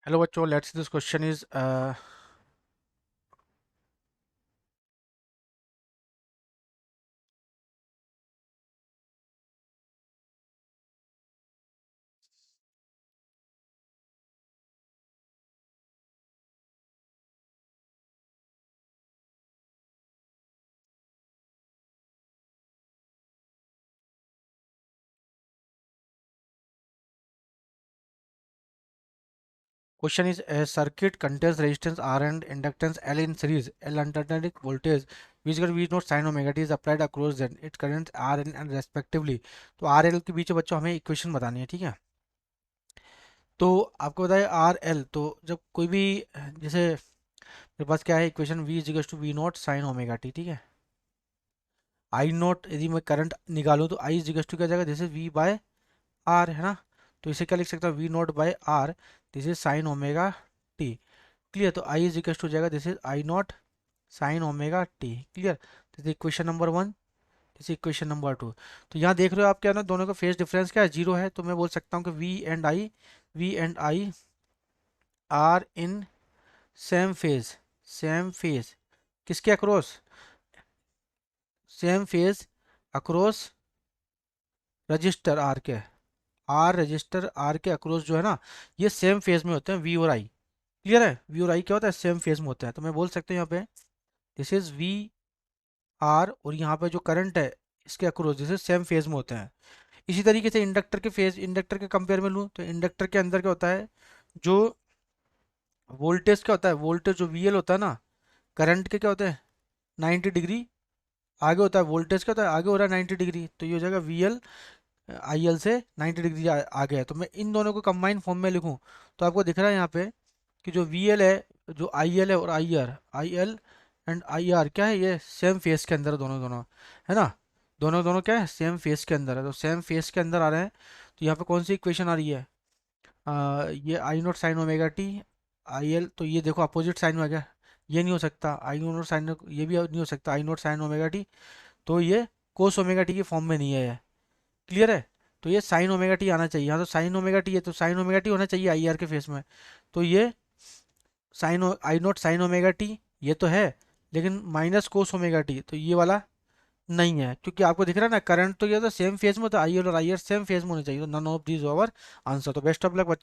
Hello बच्चों, let's this question is question is a circuit contains resistance R and inductance L in series. L alternating voltage V naught sin omega t is applied across then its currents R and respectively. तो R L के बीच में बच्चों हमें equation बतानी है, ठीक है। तो आपको बताया R L, तो जब कोई भी जैसे मेरे पास क्या है equation V is to V naught sine omega T, ठीक है। आई नॉट यदि मैं करंट निकालूं तो I इज टू क्या जाएगा, जैसे V बाय R है ना। तो इसे क्या लिख सकता हूँ, V naught by R, this is sine omega T. Clear. तो आई इज इक्वल टू जाएगा, this is I naught sine omega T. Clear. This is equation number one, this is equation number two. तो यहाँ देख रहे हो आप क्या ना, दोनों का फेज डिफरेंस क्या है, जीरो है। तो मैं बोल सकता हूँ कि V and I are in same phase, same phase किसके across, same phase across resistor R के, आर रजिस्टर आर के अक्रॉस जो है ना, ये सेम फेज में होते हैं वी और आई। क्लियर है। वी और आई क्या होता है, सेम फेज में होता है। तो मैं बोल सकते हैं यहाँ पे दिस इज वी आर, और यहाँ पे जो करंट है इसके across this is same phase में होते हैं। इसी तरीके से इंडक्टर के फेज, इंडक्टर के कंपेयर में लूँ तो इंडक्टर के अंदर क्या होता है, जो वोल्टेज क्या होता है, वोल्टेज जो वीएल होता है ना, करंट के क्या होते हैं 90 डिग्री आगे होता है। वोल्टेज क्या होता है, आगे हो रहा है 90 डिग्री, तो ये हो जाएगा वीएल आई एल से 90 डिग्री आगे है। तो मैं इन दोनों को कंबाइन फॉर्म में लिखूँ तो आपको दिख रहा है यहाँ पे कि जो वी एल है, जो आई एल है, और I L and I are क्या है, ये सेम फेस के अंदर है, दोनों दोनों है ना। दोनों दोनों क्या है, सेम फेस के अंदर है। तो सेम फेस के अंदर आ रहे हैं, तो यहाँ पे कौन सी इक्वेशन आ रही है, ये I naught sine omega t I L. तो ये देखो अपोजिट साइन में आ गया, ये नहीं हो सकता। आई नॉट साइन, ये भी नहीं हो सकता आई नॉट साइन ओमेगा टी। तो ये कोस ओमेगा टी के फॉर्म में नहीं है ये। क्लियर है। तो ये साइन ओमेगा टी आना चाहिए, यहाँ तो साइन ओमेगा टी है, तो साइन ओमेगा टी होना चाहिए आई आर के फेस में। तो ये sine I naught sine omega T ये तो है, लेकिन माइनस कोस ओमेगा टी तो ये वाला नहीं है, क्योंकि आपको दिख रहा है ना करंट तो ये तो सेम फेज में, तो आई एल और आई आर सेम फेज में होने चाहिए। तो none of these over answer. तो बेस्ट ऑफ लक बच्चों।